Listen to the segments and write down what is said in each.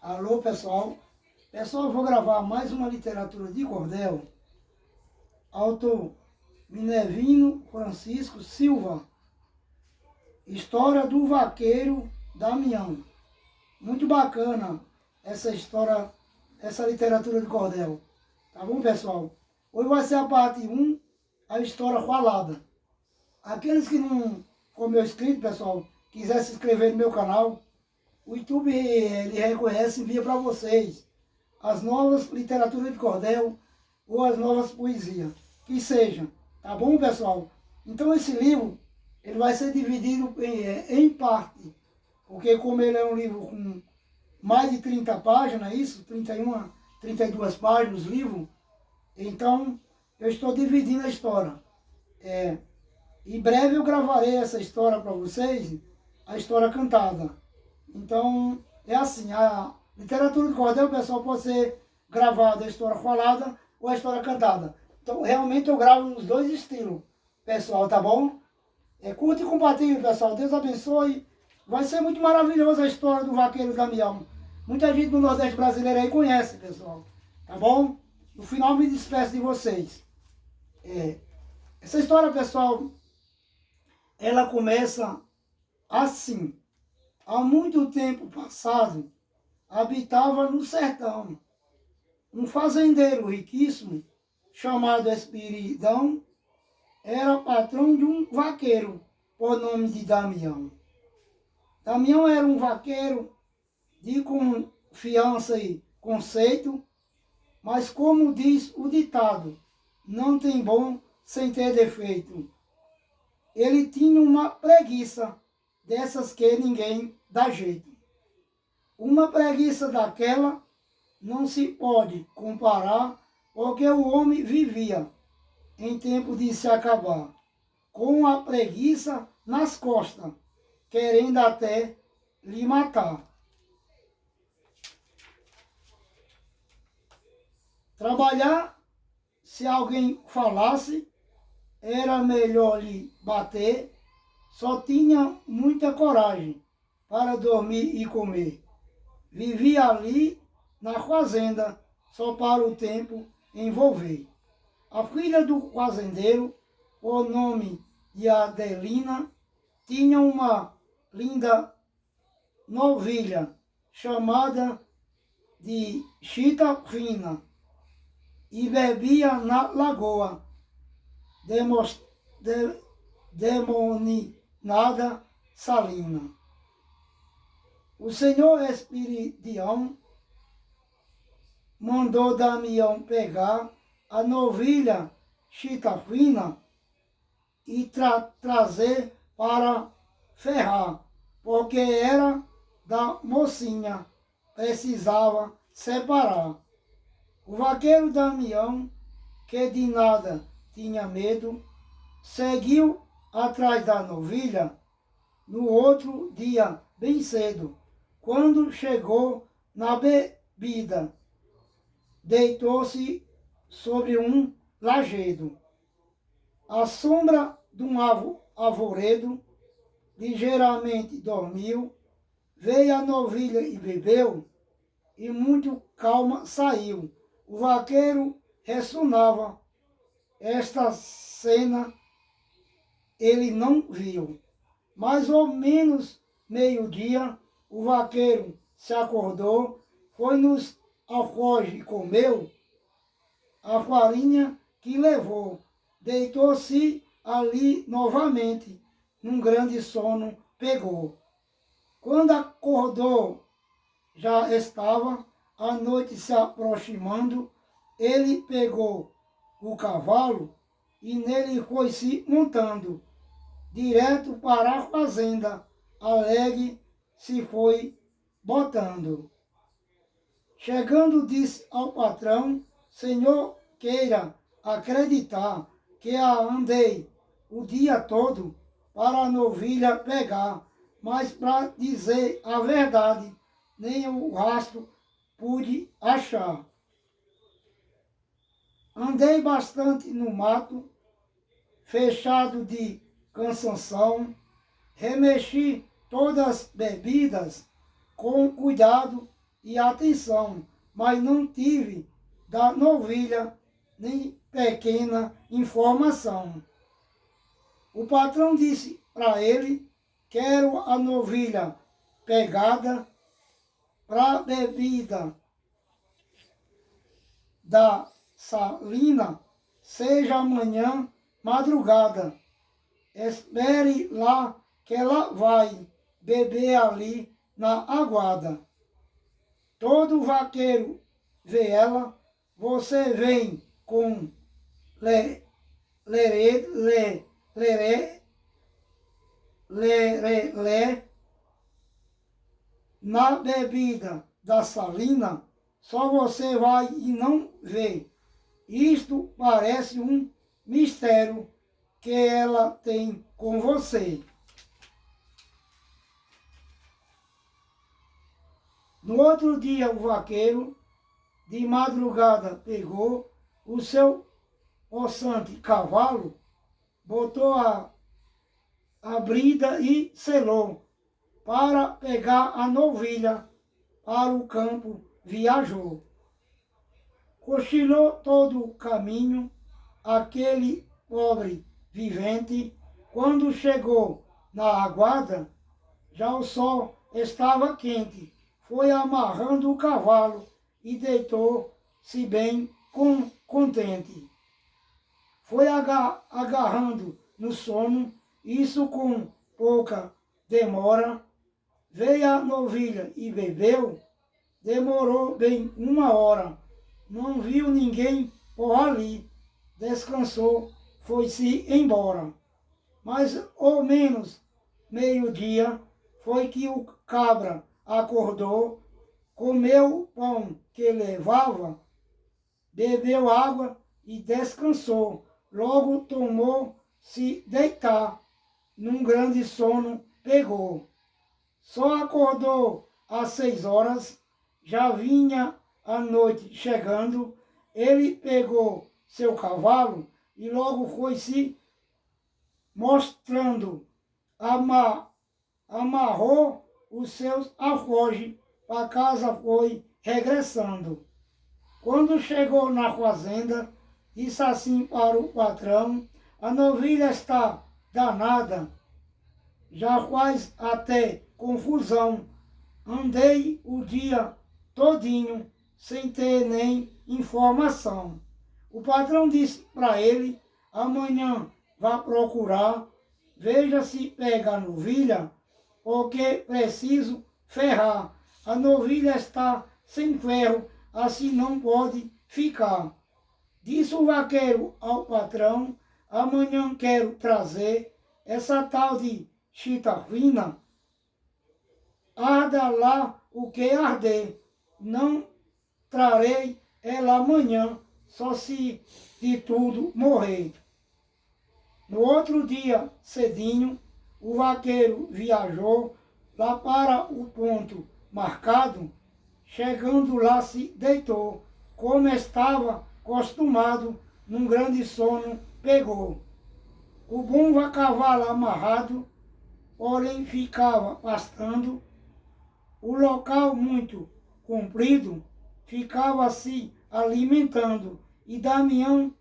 Alô, pessoal. Pessoal, eu vou gravar mais uma literatura de cordel. Autor Minervino Francisco Silva. História do vaqueiro Damião. Muito bacana essa história, essa literatura de cordel. Tá bom, pessoal? Hoje vai ser a parte 1, a história falada. Aqueles que não for meu inscrito, pessoal, quiser se inscrever no meu canal, o YouTube ele reconhece e envia para vocês as novas literaturas de cordel ou as novas poesias, que sejam, tá bom, pessoal? Então esse livro ele vai ser dividido em parte, porque como ele é um livro com mais de 30 páginas, isso, 31, 32 páginas, livro, então eu estou dividindo a história. Em breve eu gravarei essa história para vocês, a história cantada. Então, é assim, a literatura de cordel, pessoal, pode ser gravada a história falada ou a história cantada. Então, realmente eu gravo nos dois estilos, pessoal, tá bom? Curta e compartilhe, pessoal. Deus abençoe. Vai ser muito maravilhosa a história do vaqueiro Damião. Muita gente do Nordeste brasileiro aí conhece, pessoal. Tá bom? No final, me despeço de vocês. Essa história, pessoal, ela começa assim. Há muito tempo passado, habitava no sertão um fazendeiro riquíssimo, chamado Espiridão, era patrão de um vaqueiro, por nome de Damião. Damião era um vaqueiro de confiança e conceito, mas como diz o ditado, não tem bom sem ter defeito. Ele tinha uma preguiça, dessas que ninguém dá jeito. Uma preguiça daquela não se pode comparar, porque o homem vivia em tempo de se acabar, com a preguiça nas costas, querendo até lhe matar. Trabalhar, se alguém falasse, era melhor lhe bater. Só tinha muita coragem para dormir e comer. Vivia ali na fazenda, só para o tempo envolver. A filha do fazendeiro, por nome de Adelina, tinha uma linda novilha, chamada de Chita Fina, e bebia na lagoa, demoninada salina. O senhor Espiridião mandou Damião pegar a novilha Chitafina e trazer para ferrar, porque era da mocinha, precisava separar. O vaqueiro Damião, que de nada tinha medo, seguiu atrás da novilha no outro dia, bem cedo. Quando chegou na bebida, deitou-se sobre um lajedo. À sombra de um arvoredo, ligeiramente dormiu, veio a novilha e bebeu, e muito calma saiu. O vaqueiro ressonava. Esta cena ele não viu. Mais ou menos meio-dia, o vaqueiro se acordou, foi nos alforjes e comeu a farinha que levou. Deitou-se ali novamente, num grande sono pegou. Quando acordou, já estava a noite se aproximando. Ele pegou o cavalo e nele foi se montando, direto para a fazenda, alegre se foi botando. Chegando, disse ao patrão: senhor, queira acreditar que andei o dia todo para a novilha pegar, mas para dizer a verdade, nem o rastro pude achar. Andei bastante no mato, fechado de cansanção, remexi todas as bebidas com cuidado e atenção, mas não tive da novilha nem pequena informação. O patrão disse para ele: quero a novilha pegada para bebida da salina, seja amanhã madrugada. Espere lá que ela vai beber ali na aguada. Todo vaqueiro vê ela, você vem com lerê, lerê, na bebida da salina, só você vai e não vê. Isto parece um mistério que ela tem com você. No outro dia, o vaqueiro, de madrugada, pegou o seu possante cavalo, botou a brida e selou. Para pegar a novilha, para o campo viajou. Cochilou todo o caminho, aquele pobre vivente. Quando chegou na aguada, já o sol estava quente. Foi amarrando o cavalo e deitou-se bem contente. Foi agarrando no sono, isso com pouca demora. Veio a novilha e bebeu, demorou bem 1 hora. Não viu ninguém por ali, descansou, foi-se embora. Mas ao menos meio-dia foi que o cabra acordou, comeu o pão que levava, bebeu água e descansou. Logo tomou-se deitar, num grande sono pegou. Só acordou às 6 horas, já vinha a noite chegando. Ele pegou seu cavalo e logo foi se mostrando. Amarrou os seus alforjes, para casa foi regressando. Quando chegou na fazenda, disse assim para o patrão: a novilha está danada, já faz até confusão. Andei o dia todinho sem ter nem informação. O patrão disse para ele: amanhã vá procurar, veja se pega a novilha, porque preciso ferrar. A novilha está sem ferro, assim não pode ficar. Disse o vaqueiro ao patrão: amanhã quero trazer essa tal de chita fina, arda lá o que arder, não trarei ela amanhã, só se de tudo morrer. No outro dia, cedinho, o vaqueiro viajou lá para o ponto marcado. Chegando lá se deitou, como estava acostumado, num grande sono pegou. O bom cavalo amarrado, porém ficava pastando. O local muito comprido, ficava se alimentando. E Damião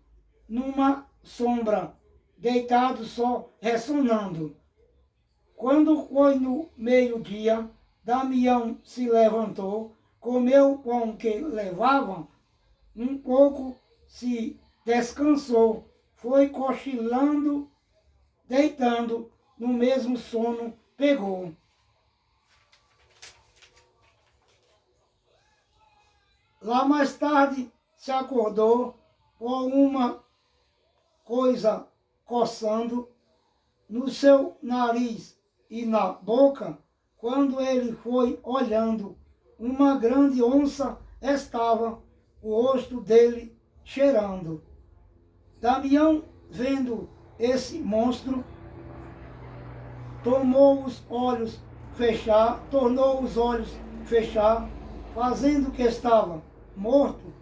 numa sombra, deitado só ressonando. Quando foi no meio-dia, Damião se levantou, comeu o pão que levava, um pouco se descansou, foi cochilando, deitando, no mesmo sono pegou. Lá mais tarde se acordou com uma coisa coçando no seu nariz e na boca. Quando ele foi olhando, uma grande onça estava o rosto dele cheirando. Damião, vendo esse monstro, tornou os olhos fechar, fazendo que estava morto,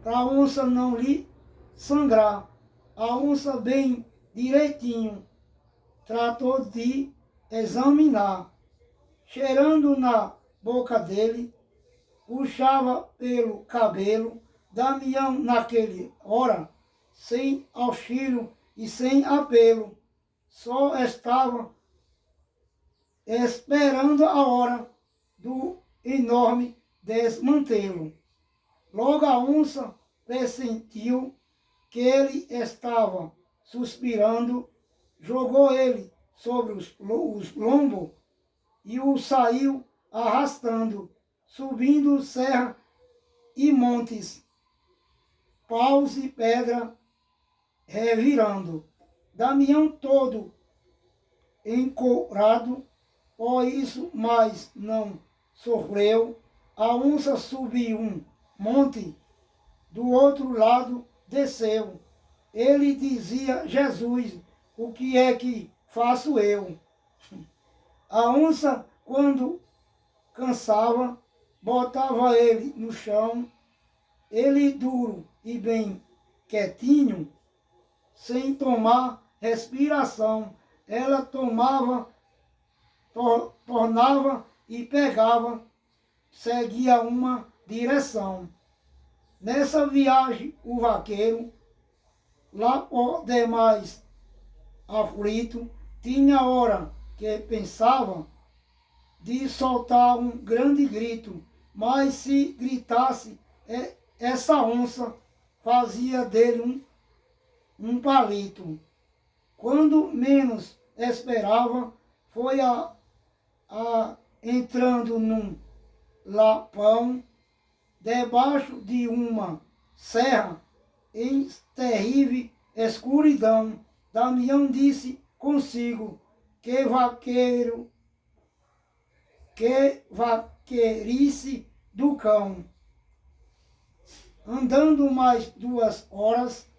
para a onça não lhe sangrar. A onça bem direitinho tratou de examinar, cheirando na boca dele, puxava pelo cabelo. Damião, naquele hora, sem auxílio e sem apelo, só estava esperando a hora do enorme desmantelo. Logo a onça pressentiu que ele estava suspirando, jogou ele sobre os lombos e o saiu arrastando, subindo serra e montes, paus e pedra revirando. Damião todo encorado, por isso mais não sofreu. A onça subiu um monte, do outro lado desceu. Ele dizia: Jesus, o que é que faço eu? A onça, quando cansava, botava ele no chão, ele duro e bem quietinho, sem tomar respiração. Ela tomava, tornava e pegava, seguia uma direção. Nessa viagem, o vaqueiro, lá por demais aflito, tinha hora que pensava de soltar um grande grito, mas se gritasse, essa onça fazia dele um palito. Quando menos esperava, foi entrando num lapão, debaixo de uma serra, em terrível escuridão. Damião disse consigo: que vaquerice do cão. Andando mais 2 horas,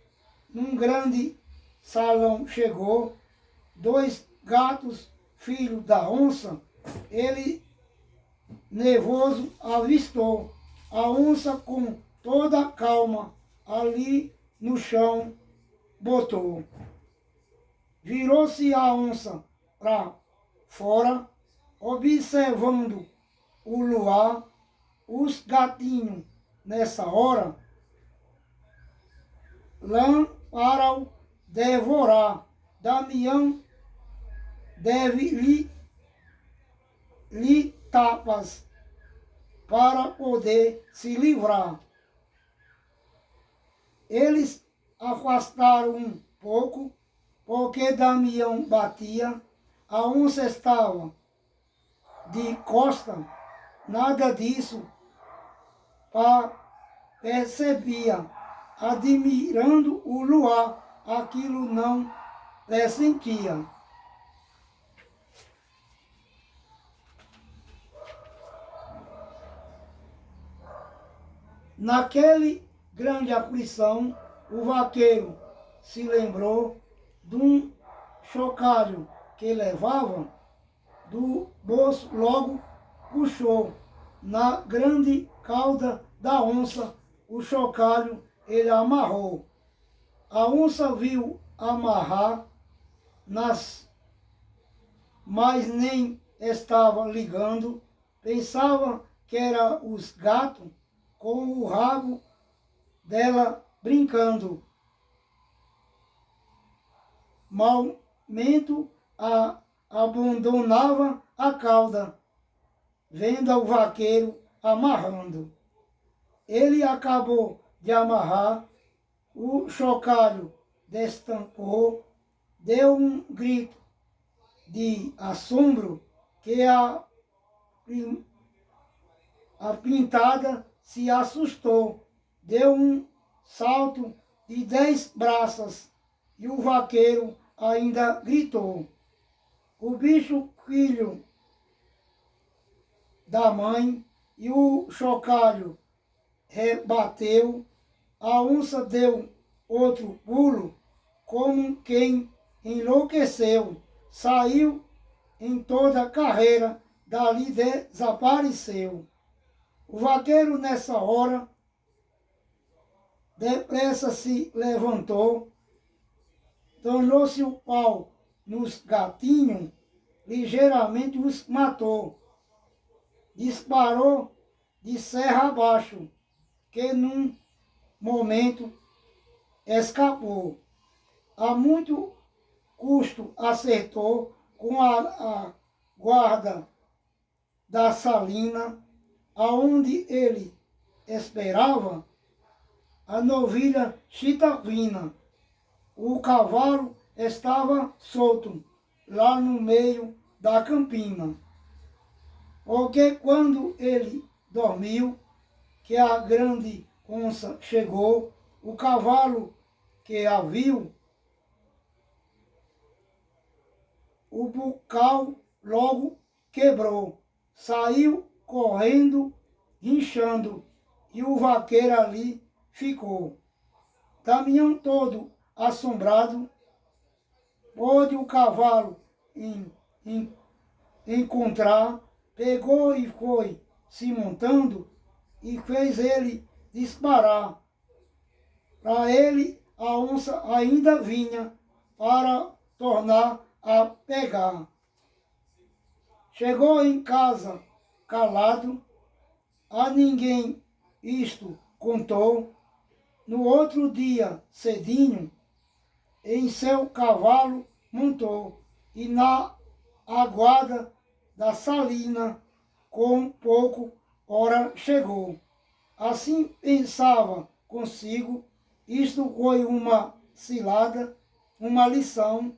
num grande salão chegou, 2 gatos, filho da onça, ele nervoso avistou. A onça com toda calma ali no chão botou. Virou-se a onça para fora, observando o luar. Os gatinhos nessa hora lã para o devorar. Damião deve lhe tapas para poder se livrar. Eles afastaram um pouco, porque Damião batia. A onça estava de costa, nada disso percebia, admirando o luar, aquilo não pressentia. Naquele grande aflição, o vaqueiro se lembrou de um chocalho que levava do bolso, logo puxou na grande cauda da onça, o chocalho ele amarrou. A onça viu amarrar, mas nem estava ligando, pensava que era os gatos com o rabo dela brincando. Malmente abandonava a cauda, vendo o vaqueiro amarrando. Ele acabou de amarrar, o chocalho destampou, deu um grito de assombro que a pintada se assustou, deu um salto de 10 braças e o vaqueiro ainda gritou. O bicho, filho da mãe, e o chocalho rebateu. A onça deu outro pulo, como quem enlouqueceu. Saiu em toda a carreira, dali desapareceu. O vaqueiro, nessa hora, depressa se levantou, tornou-se o pau nos gatinhos, ligeiramente os matou. Disparou de serra abaixo, que num momento escapou. A muito custo acertou com a guarda da salina, aonde ele esperava a novilha chitapina. O cavalo estava solto lá no meio da campina. Porque quando ele dormiu, que a grande onça chegou, o cavalo que a viu, o bucal logo quebrou, saiu correndo, guinchando, e o vaqueiro ali ficou. Caminhão todo assombrado, pôde o cavalo encontrar, pegou e foi se montando e fez ele disparar. Para ele, a onça ainda vinha para tornar a pegar. Chegou em casa calado, a ninguém isto contou. No outro dia, cedinho, em seu cavalo montou e na aguarda da salina, com pouco hora chegou. Assim pensava consigo, isto foi uma cilada, uma lição,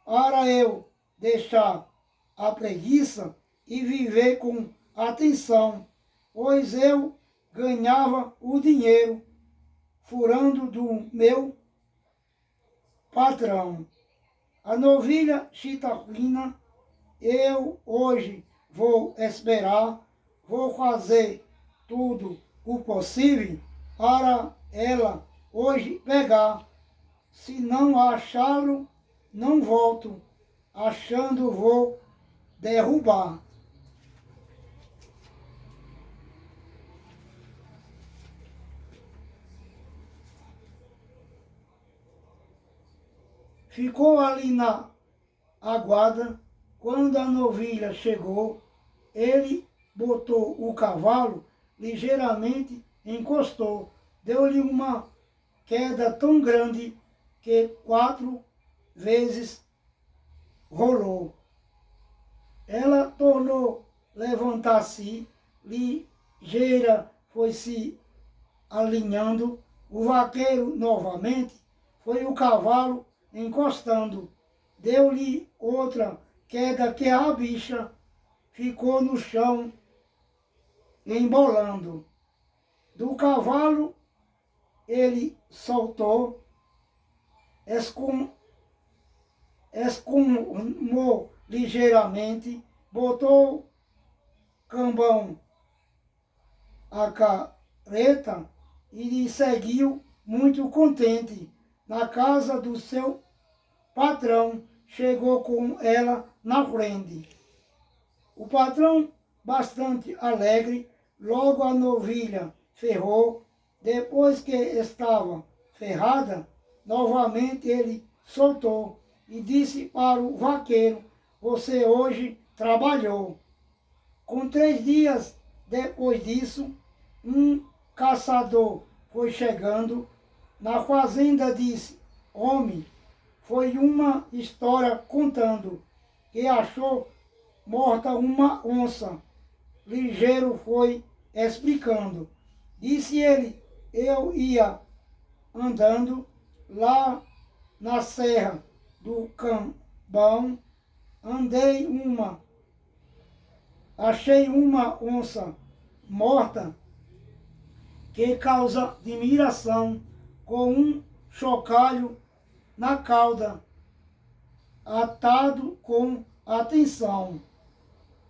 para eu deixar a preguiça e viver com atenção, pois eu ganhava o dinheiro furando do meu patrão. A novilha chitapina, eu hoje vou esperar, vou fazer tudo o possível para ela hoje pegar. Se não achá-lo, não volto, achando vou derrubar. Ficou ali na aguarda. Quando a novilha chegou, ele botou o cavalo, ligeiramente encostou. Deu-lhe uma queda tão grande que 4 vezes rolou. Ela tornou levantar-se, ligeira foi se alinhando. O vaqueiro novamente foi o cavalo encostando. Deu-lhe outra queda que a bicha ficou no chão embolando. Do cavalo ele soltou, escumou ligeiramente, botou cambão a careta e seguiu muito contente na casa do seu patrão. Chegou com ela na frente. O patrão, bastante alegre, logo a novilha ferrou. Depois que estava ferrada, novamente ele soltou e disse para o vaqueiro: você hoje trabalhou. Com 3 dias depois disso, um caçador foi chegando na fazenda, disse: homem, foi uma história contando que achou morta uma onça. Ligeiro foi explicando. Disse ele: eu ia andando lá na serra do Cambão, achei uma onça morta que causa admiração, com um chocalho na cauda, atado com atenção.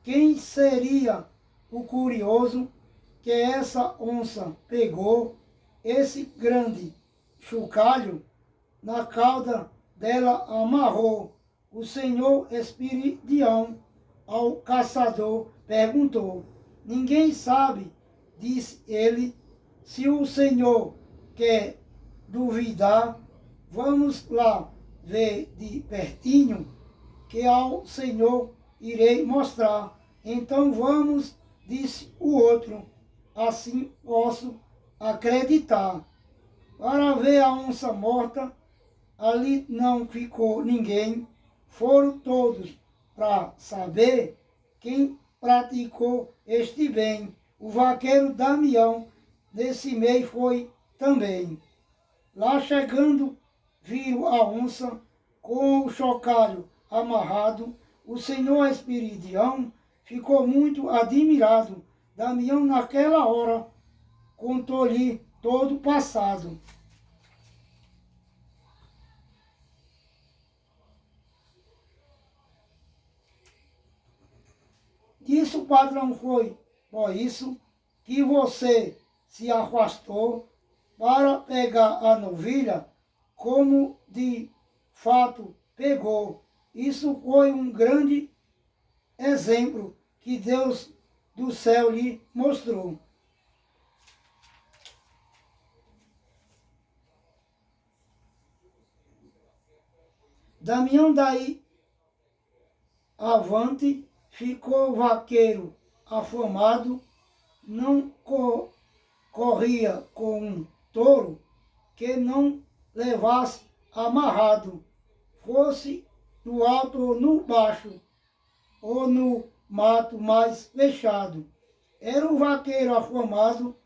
Quem seria o curioso que essa onça pegou esse grande chocalho na cauda dela, amarrou? O senhor Espiridião ao caçador perguntou. Ninguém sabe, disse ele. Se o senhor quer duvidar, vamos lá ver de pertinho, que ao senhor irei mostrar. Então vamos, disse o outro. assim posso acreditar. Para ver a onça morta, ali não ficou ninguém, foram todos para saber quem praticou este bem. O vaqueiro Damião, nesse meio foi também. Lá chegando, viram a onça com o chocalho amarrado. O senhor Espiridião ficou muito admirado. Damião, naquela hora, contou-lhe todo o passado. Disse o patrão: foi por isso que você se afastou para pegar a novilha, como de fato pegou. Isso foi um grande exemplo que Deus do céu lhe mostrou. Damião daí avante ficou vaqueiro afamado, não corria com um touro que não levasse amarrado, fosse no alto ou no baixo, ou no mato mais fechado. Era o vaqueiro afamado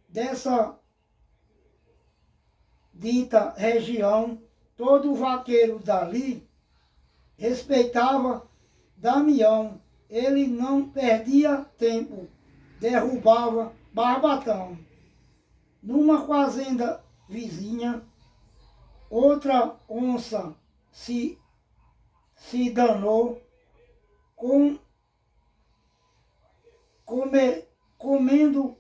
dessa dita região. Todo vaqueiro dali respeitava Damião. Ele não perdia tempo, derrubava barbatão. Numa fazenda vizinha, outra onça se danou comendo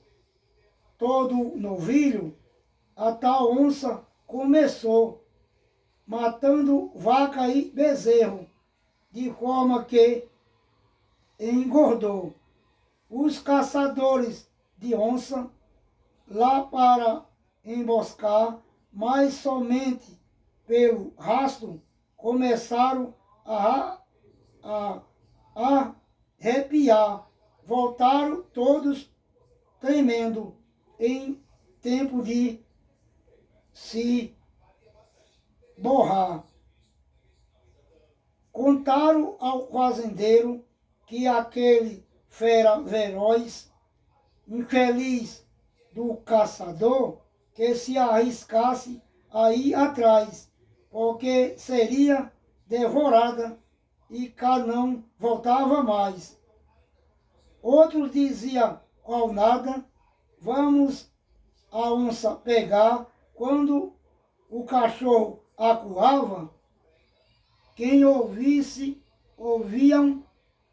todo o novilho. A tal onça começou matando vaca e bezerro, de forma que engordou. Os caçadores de onça lá para emboscar, mas somente pelo rastro começaram a arrepiar. Voltaram todos tremendo, em tempo de se borrar. Contaram ao fazendeiro que aquele fera feroz, infeliz do caçador, que se arriscasse a ir atrás, porque seria devorada e cá não voltava mais. Outros diziam ao nada: vamos a onça pegar. Quando o cachorro acuava, quem ouviam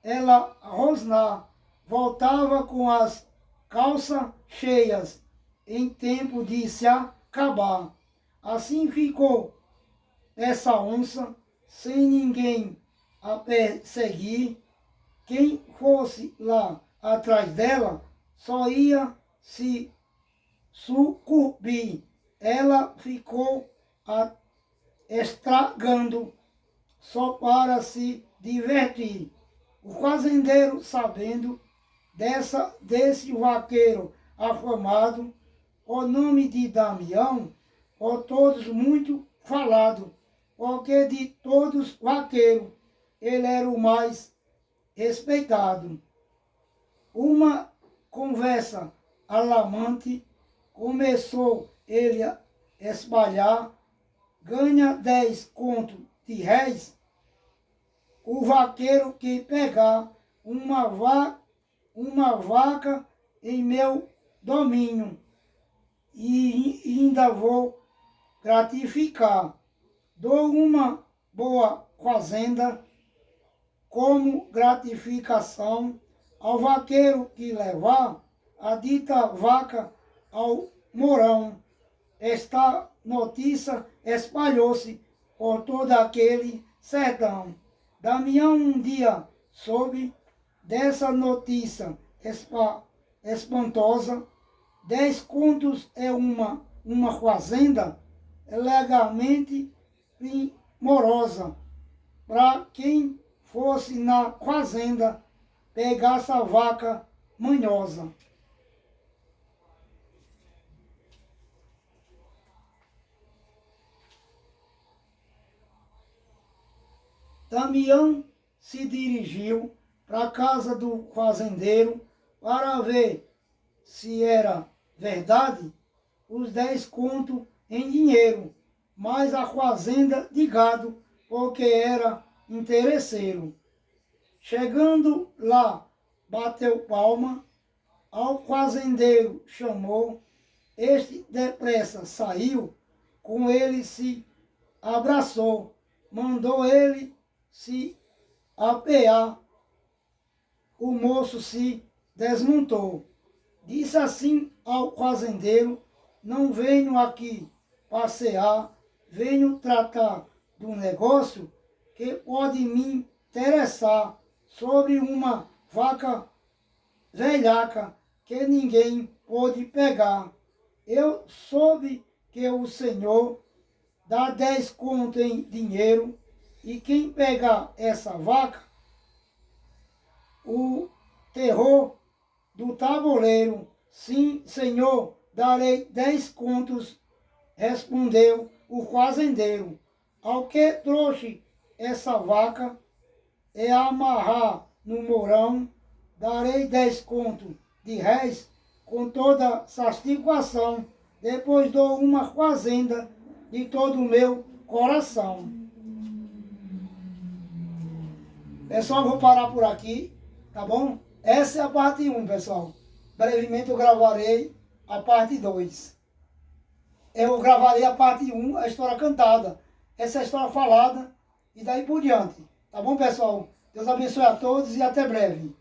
ela rosnar, voltava com as calças cheias, em tempo de se acabar. Assim ficou essa onça, sem ninguém a perseguir. Quem fosse lá atrás dela, só ia se sucumbir. Ela ficou estragando só para se divertir. O fazendeiro, sabendo desse vaqueiro afamado, o nome de Damião, por todos muito falado, porque de todos vaqueiros ele era o mais respeitado. Uma conversa alarmante começou ele a espalhar. Ganha 10 contos de réis o vaqueiro que pegar uma vaca em meu domínio, e ainda vou gratificar. Dou uma boa fazenda como gratificação ao vaqueiro que levar a dita vaca ao morão. Esta notícia espalhou-se por todo aquele sertão. Damião um dia soube dessa notícia espantosa. 10 contos é uma fazenda legalmente primorosa. Para quem fosse na fazenda, pegasse a vaca manhosa. Damião se dirigiu para a casa do fazendeiro para ver se era verdade os 10 contos em dinheiro, mais a fazenda de gado, porque era interesseiro. Chegando lá, bateu palma, ao fazendeiro chamou, este depressa saiu, com ele se abraçou, mandou ele se apear, o moço se desmontou. Disse assim ao fazendeiro: não venho aqui passear, venho tratar do negócio que pode me interessar sobre uma vaca velhaca que ninguém pôde pegar. Eu soube que o senhor dá 10 contos em dinheiro e quem pegar essa vaca, o terror do tabuleiro. Sim, senhor, darei 10 contos, respondeu o fazendeiro. Ao que trouxe essa vaca, é amarrar no morão, darei 10 contos de réis com toda satisfação, depois dou uma fazenda de todo o meu coração. Pessoal, vou parar por aqui, tá bom? Essa é a parte 1, pessoal. Brevemente eu gravarei a parte 2. Eu gravarei a parte 1, a história cantada. Essa é a história falada e daí por diante. Tá bom, pessoal? Deus abençoe a todos e até breve.